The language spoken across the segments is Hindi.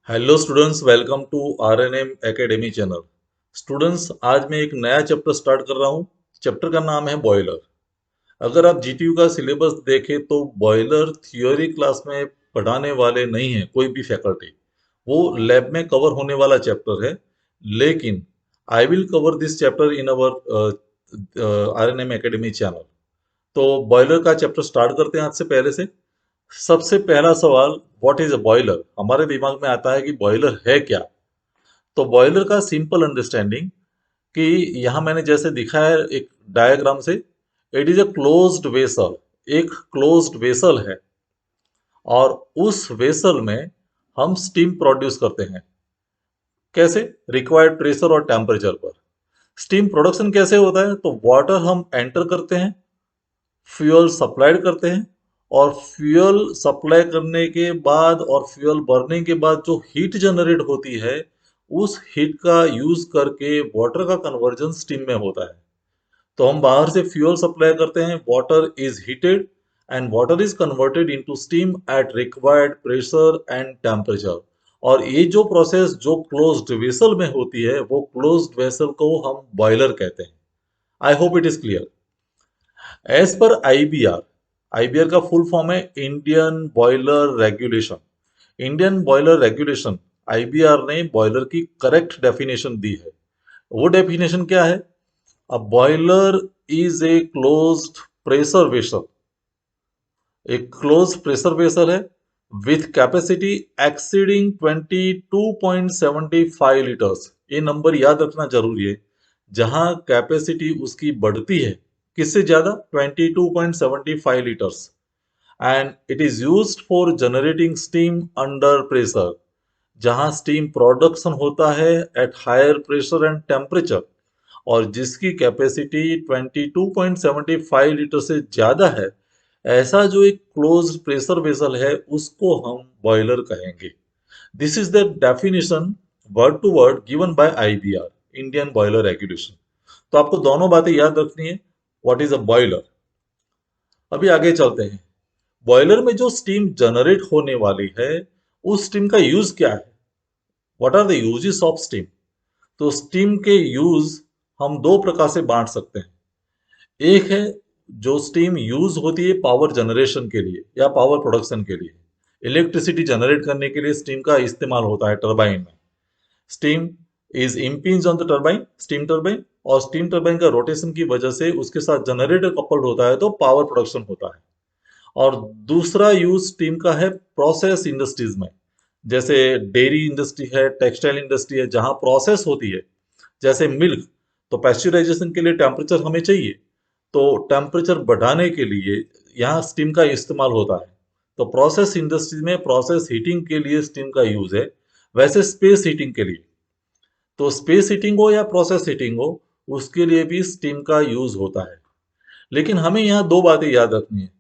Hello students, welcome to RNM academy channel. Students, आज मैं एक नया चैप्टर स्टार्ट कर रहा हूँ। चैप्टर का नाम है बॉयलर। अगर आप जीटीयू का सिलेबस देखें तो बॉयलर थियोरी क्लास में पढ़ाने वाले नहीं हैं कोई भी फैकल्टी। वो लैब में कवर होने वाला चैप्टर है। लेकिन I will cover this chapter in our आरएनएम academy channel. तो बॉयलर का चैप्टर स्टार्ट करते हैं आज से पहले से। सबसे पहला सवाल, व्हाट इज अ बॉयलर? हमारे दिमाग में आता है कि बॉयलर है क्या। तो बॉयलर का सिंपल अंडरस्टैंडिंग कि यहाँ मैंने जैसे दिखाया है एक डायग्राम से, it is a closed vessel. एक क्लोज्ड वेसल है और उस वेसल में हम स्टीम प्रोड्यूस करते हैं। कैसे? रिक्वायर्ड प्रेशर और टेम्परेचर पर। स्टीम प्रोडक्शन कैसे होता है? तो वाटर हम एंटर करते हैं, फ्यूल सप्लाइड करते हैं, और फ्यूल सप्लाई करने के बाद और फ्यूल बर्निंग के बाद जो हीट जनरेट होती है, उस हीट का यूज करके वाटर का कन्वर्जन स्टीम में होता है। तो हम बाहर से फ्यूल सप्लाई करते हैं, water is heated and water is converted into steam eight required pressure and temperature. और ये जो प्रोसेस जो क्लोज्ड वेसल में होती है, वो क्लोज्ड वेसल को हम बॉयलर कहते हैं। I hope it is clear. As per IBR, IBR का फुल फॉर्म है Indian boiler regulation. Indian boiler regulation, IBR ने बॉयलर की करेक्ट डेफिनेशन दी है। वो डेफिनेशन क्या है? A boiler is a closed pressure vessel. एक क्लोज प्रेशर वेसल है विथ कैपेसिटी एक्सीडिंग 22.75 लीटर्स। ये नंबर याद रखना जरूरी है। जहां कैपेसिटी उसकी बढ़ती है, किससे ज्यादा? 22.75 litres. And it is used for generating steam under pressure. जहां स्टीम प्रोडक्शन होता है at higher pressure and temperature, और जिसकी कैपेसिटी 22.75 लीटर से ज्यादा है, ऐसा जो एक क्लोज प्रेशर वेसल है, उसको हम बॉयलर कहेंगे। This is the definition word to word given by IBR, Indian boiler regulation. तो आपको दोनों बातें याद रखनी है। What is a boiler? अभी आगे चलते हैं। बॉयलर में जो स्टीम जनरेट होने वाली है, उस स्टीम का यूज क्या है? What are the uses of steam? तो स्टीम के यूज हम दो प्रकार से बांट सकते हैं। एक है जो स्टीम यूज होती है पावर जनरेशन के लिए या पावर प्रोडक्शन के लिए। इलेक्ट्रिसिटी जनरेट करने के लिए स्टीम का इस्तेमाल होता है टरबाइन में। Steam is impinge on the turbine, steam turbine, और स्टीम टरबाइन का रोटेशन की वजह से उसके साथ जनरेटर कपल्ड होता है, तो पावर प्रोडक्शन होता है। और दूसरा यूज स्टीम का है प्रोसेस इंडस्ट्रीज में। जैसे डेयरी इंडस्ट्री है, टेक्सटाइल इंडस्ट्री है, जहां प्रोसेस होती है। जैसे मिल्क, तो पैस्चराइजेशन के लिए टेम्परेचर हमें चाहिए। तो टेम्परेचर बढ़ाने के लिए यहाँ स्टीम का इस्तेमाल होता है। तो प्रोसेस इंडस्ट्री में प्रोसेस हीटिंग के लिए स्टीम का यूज है। वैसे स्पेस हीटिंग के लिए, तो स्पेस हीटिंग हो या प्रोसेस हीटिंग हो, उसके लिए भी स्टीम का यूज होता है। लेकिन हमें यहाँ दो बातें याद रखनी है।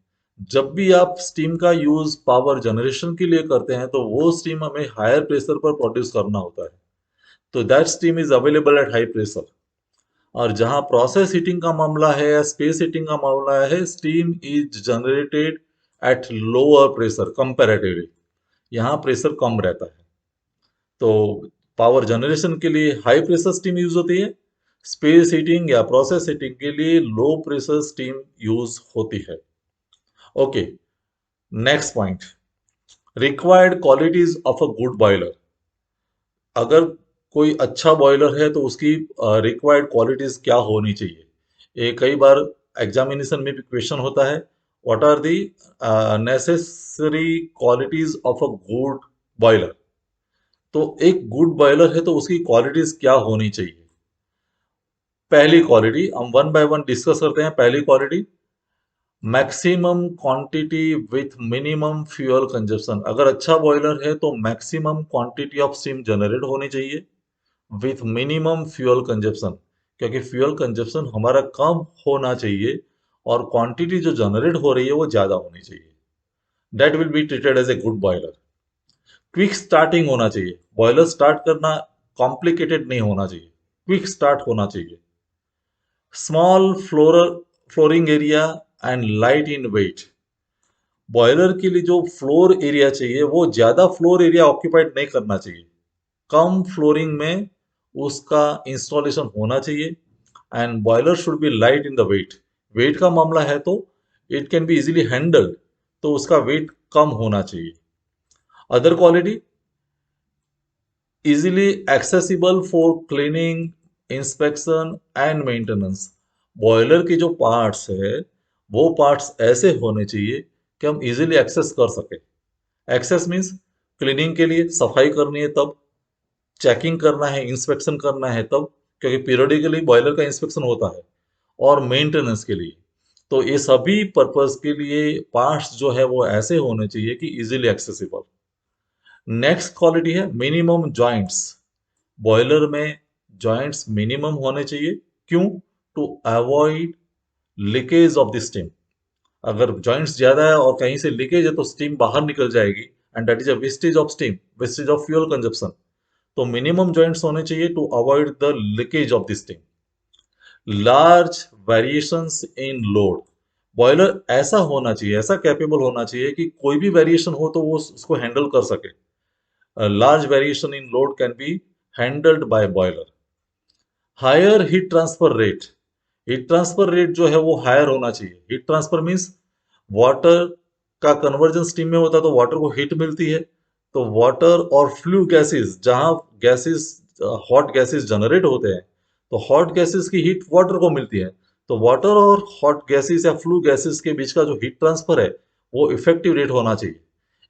जब भी आप स्टीम का यूज पावर जनरेशन के लिए करते हैं, तो वो स्टीम हमें हायर प्रेशर पर प्रोड्यूस करना होता है। तो that steam is available at high pressure. और जहां प्रोसेस हीटिंग का मामला है या स्पेस हीटिंग का मामला है, steam is generated at lower pressure comparatively. यहाँ प्रेशर कम रहता है। तो पावर जनरेशन के लिए हाई प्रेशर स्टीम यूज होती है। स्पेस हीटिंग या प्रोसेस हीटिंग के लिए लो प्रेशर स्टीम यूज होती है। Okay, next point, required qualities of a good boiler. अगर कोई अच्छा बॉयलर है तो उसकी रिक्वायर्ड क्वालिटीज क्या होनी चाहिए? ये कई बार एग्जामिनेशन में भी क्वेश्चन होता है। What are the necessary qualities of a good boiler? तो एक गुड बॉयलर है तो उसकी क्वालिटीज क्या होनी चाहिए? पहली क्वालिटी हम वन बाय वन डिस्कस करते हैं। पहली quality, maximum quantity with minimum fuel consumption. अगर अच्छा बॉयलर है तो maximum quantity of steam generate होनी चाहिए विथ मिनिमम फ्यूल कंजप्शन, क्योंकि फ्यूल कंजप्शन हमारा कम होना चाहिए और क्वांटिटी जो जनरेट हो रही है वो ज्यादा होनी चाहिए। That will be treated as a good boiler. Quick starting होना चाहिए। बॉयलर स्टार्ट करना कॉम्प्लिकेटेड नहीं होना चाहिए, क्विक स्टार्ट होना चाहिए। Small flooring area and light in weight. Boiler के लिए जो फ्लोर एरिया चाहिए वो ज्यादा फ्लोर एरिया ऑक्यूपाइड नहीं करना चाहिए, कम फ्लोरिंग में उसका इंस्टॉलेशन होना चाहिए। And boiler should be light in the weight, weight का मामला है तो it can be easily handled, तो उसका वेट कम होना चाहिए। Other quality, easily accessible for cleaning inspection and maintenance. Boiler के जो पार्ट्स है वो पार्ट्स ऐसे होने चाहिए कि हम इजीली एक्सेस कर सके। एक्सेस मीन्स क्लीनिंग के लिए, सफाई करनी है तब, चेकिंग करना है, इंस्पेक्शन करना है तब, क्योंकि पीरियडिकली बॉयलर का इंस्पेक्शन होता है, और मेंटेनेंस के लिए। तो ये सभी पर्पस के लिए पार्ट्स जो है वो ऐसे होने चाहिए कि इजीली एक्सेसिबल। नेक्स्ट क्वालिटी है मिनिमम जॉइंट्स। बॉयलर में जॉइंट्स मिनिमम होने चाहिए। क्यों? To avoid leakage of the steam. अगर जॉइंट्स ज्यादा है और कहीं से लीकेज है तो स्टीम बाहर निकल जाएगी, and that is a wastage of steam, wastage of fuel consumption. तो मिनिमम जॉइंट्स होने चाहिए to avoid the leakage of the steam. Large variations in load. Boiler ऐसा होना चाहिए, ऐसा कैपेबल होना चाहिए कि कोई भी वेरिएशन हो तो वो उसको हैंडल कर सके। Large variation in load can be handled by boiler. Higher heat transfer rate. Heat transfer rate जो है वो हायर होना चाहिए। हीट ट्रांसफर मीन्स वाटर का कन्वर्जन स्टीम में होता है तो वाटर को हीट मिलती है। तो वाटर और फ्लू गैसेस, जहां गैसेस, हॉट गैसेस जनरेट होते हैं, तो हॉट गैसेस की हीट वाटर को मिलती है। तो वाटर और हॉट गैसेस या फ्लू गैसेस के बीच का जो हीट ट्रांसफर है वो इफेक्टिव रेट होना चाहिए।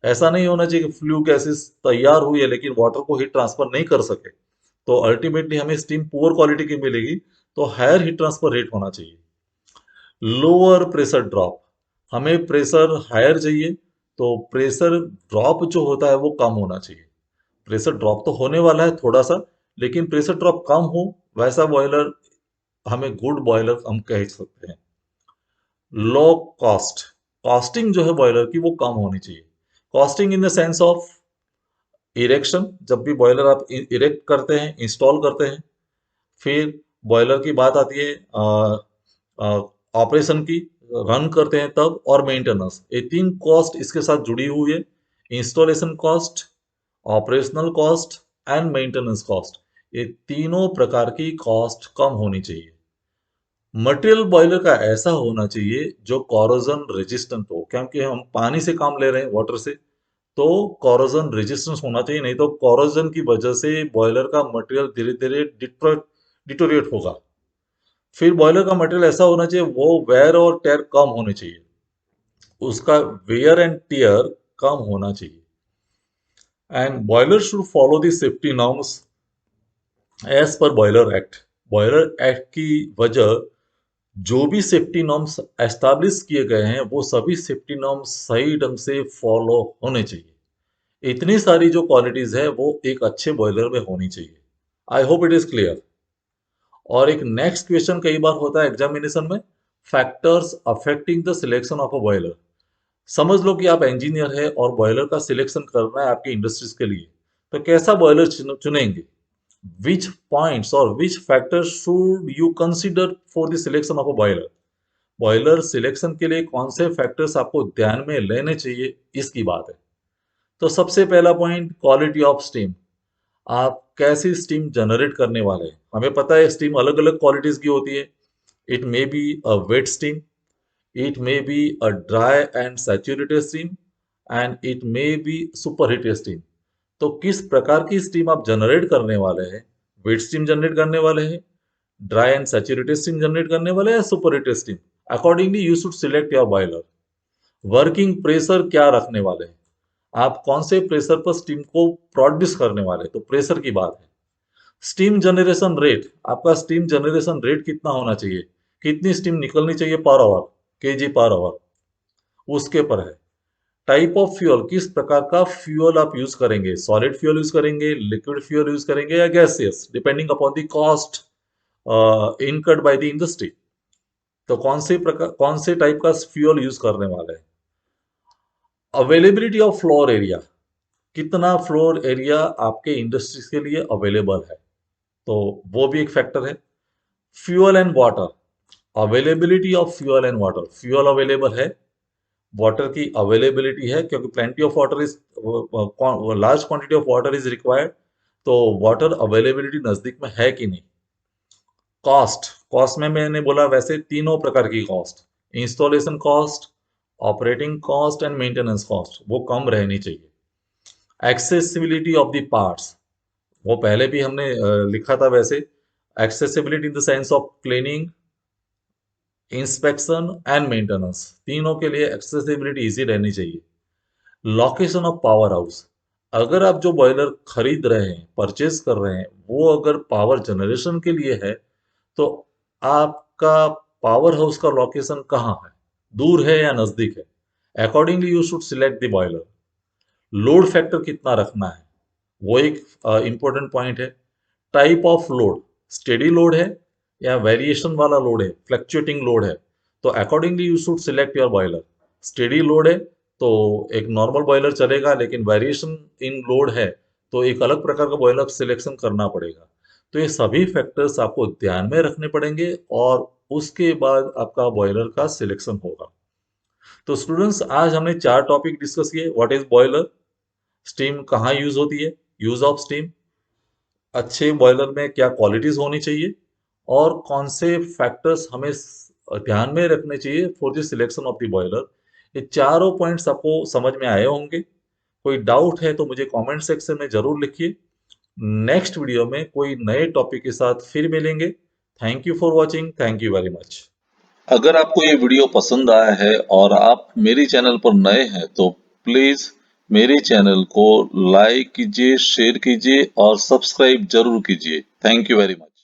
ऐसा नहीं होना चाहिए कि फ्लू गैसेस तैयार हुई है लेकिन वाटर को हीट ट्रांसफर नहीं कर सके, तो अल्टीमेटली हमें स्टीम पुअर क्वालिटी की मिलेगी। तो हायर हीट ट्रांसफर रेट होना चाहिए। Lower pressure drop. हमें प्रेशर हायर चाहिए, तो प्रेशर ड्रॉप जो होता है वो कम होना चाहिए। प्रेशर ड्रॉप तो होने वाला है थोड़ा सा, लेकिन प्रेशर ड्रॉप कम हो वैसा बॉयलर हमें गुड बॉयलर हम कह सकते हैं। Low cost. कॉस्टिंग जो है बॉयलर की वो कम होनी चाहिए। Costing in the sense of erection, जब भी बॉयलर आप इरेक्ट करते हैं, इंस्टॉल करते हैं। फिर बॉयलर की बात आती है ऑपरेशन की, रन करते हैं तब, और मेंटेनेंस। ये तीन कॉस्ट इसके साथ जुड़ी हुई है। Installation cost, operational cost and maintenance cost. ये तीनों प्रकार की कॉस्ट कम होनी चाहिए। मटेरियल बॉयलर का ऐसा होना चाहिए जो कॉरोजन रेजिस्टेंट हो, क्योंकि हम पानी से काम ले रहे हैं, वाटर से, तो कॉरोजन रेजिस्टेंस होना चाहिए, नहीं तो कॉरोजन की वजह से बॉयलर का मटेरियल धीरे धीरे डिटोरिएट होगा। फिर बॉयलर का मटेरियल ऐसा होना चाहिए वो वेयर और टेयर कम होने चाहिए, उसका वेयर एंड टियर कम होना चाहिए। And boiler should follow the safety norms as per boiler act. Boiler act की वजह जो भी सेफ्टी नॉर्म्स एस्टैब्लिश किए गए हैं वो सभी सेफ्टी नॉर्म्स सही ढंग से फॉलो होने चाहिए। इतनी सारी जो क्वालिटीज है वो एक अच्छे बॉयलर में होनी चाहिए। आई होप इट इज क्लियर। और एक नेक्स्ट क्वेश्चन कई बार होता है एग्जामिनेशन में, factors affecting the selection of a boiler. समझ लो कि आप इंजीनियर है और बॉयलर का सिलेक्शन करना है आपकी इंडस्ट्रीज के लिए, तो कैसा बॉयलर चुनेंगे? विच पॉइंट्स और विच factors should you consider for the selection of a boiler? Boiler selection के लिए कौन से फैक्टर्स आपको ध्यान में लेने चाहिए, इसकी बात है। तो सबसे पहला पॉइंट, क्वालिटी ऑफ स्टीम। आप कैसी स्टीम जनरेट करने वाले हैं? हमें पता है स्टीम अलग अलग क्वालिटीज की होती है। It may be a wet steam, it may be a dry and saturated steam, and it may be superheated steam। तो किस प्रकार की स्टीम आप जनरेट करने वाले हैं? वेट स्टीम जनरेट करने वाले हैं, dry and saturated steam generate करने वाले हैं, या superheated steam? Accordingly you should select your boiler. Working pressure क्या रखने वाले हैं? आप कौन से प्रेशर पर स्टीम को प्रोड्यूस करने वाले हैं? तो प्रेशर की बात है। स्टीम जनरेशन रेट, आपका स्टीम जनरेशन रेट कितना होना चाहिए? कितनी स्टीम निकलनी चाहिए per hour, KG per hour, उसके पर है। टाइप ऑफ फ्यूल, किस प्रकार का फ्यूल आप यूज करेंगे? सॉलिड फ्यूल यूज करेंगे, लिक्विड फ्यूल यूज करेंगे, या gaseous, depending upon the cost incurred by the industry. तो कौन से टाइप का फ्यूल यूज करने वाले हैं? अवेलेबिलिटी ऑफ फ्लोर एरिया, कितना फ्लोर एरिया आपके इंडस्ट्रीज के लिए अवेलेबल है, तो वो भी एक फैक्टर है। Fuel and water, availability of fuel and water, fuel available है, वाटर की अवेलेबिलिटी है, क्योंकि plenty of water is large quantity of water is required, तो वाटर अवेलेबिलिटी नजदीक में है कि नहीं। कॉस्ट, कॉस्ट में मैंने बोला वैसे तीनों प्रकार की cost, installation cost, operating cost and maintenance cost, वो कम रहनी चाहिए। एक्सेसिबिलिटी ऑफ द पार्ट्स, वो पहले भी हमने लिखा था वैसे, accessibility in the sense of cleaning, inspection and maintenance, तीनों के लिए एक्सेसिबिलिटी इजी रहनी चाहिए। लोकेशन ऑफ पावर हाउस, अगर आप जो बॉयलर खरीद रहे हैं, परचेज कर रहे हैं, वो अगर पावर जनरेशन के लिए है, तो आपका पावर हाउस का लोकेशन कहाँ है, दूर है या नजदीक है। Accordingly you should select the boiler. Load factor कितना रखना है, वो एक इंपॉर्टेंट पॉइंट है। Type of load, steady load है या वेरिएशन वाला लोड है, फ्लक्चुएटिंग लोड है, तो accordingly you should select your boiler. Steady load है तो एक नॉर्मल बॉयलर चलेगा, लेकिन वेरिएशन इन लोड है तो एक अलग प्रकार का बॉयलर सिलेक्शन करना पड़ेगा। तो ये सभी फैक्टर्स आपको ध्यान में रखने पड़ेंगे और उसके बाद आपका बॉयलर का सिलेक्शन होगा। तो स्टूडेंट्स, आज हमने 4 टॉपिक डिस्कस किए। व्हाट इज बॉयलर, स्टीम कहाँ यूज होती है, यूज ऑफ स्टीम, अच्छे बॉयलर में क्या क्वालिटीज होनी चाहिए, और कौन से फैक्टर्स हमें ध्यान में रखने चाहिए for the selection of the boiler. ये चारों पॉइंट्स आपको समझ में आए होंगे। कोई डाउट है तो मुझे कमेंट सेक्शन में जरूर लिखिए। नेक्स्ट वीडियो में कोई नए टॉपिक के साथ फिर मिलेंगे। Thank you for watching, thank you very much. अगर आपको ये वीडियो पसंद आया है और आप मेरे चैनल पर नए हैं तो प्लीज मेरे चैनल को लाइक कीजिए, शेयर कीजिए और सब्सक्राइब जरूर कीजिए। Thank you very much.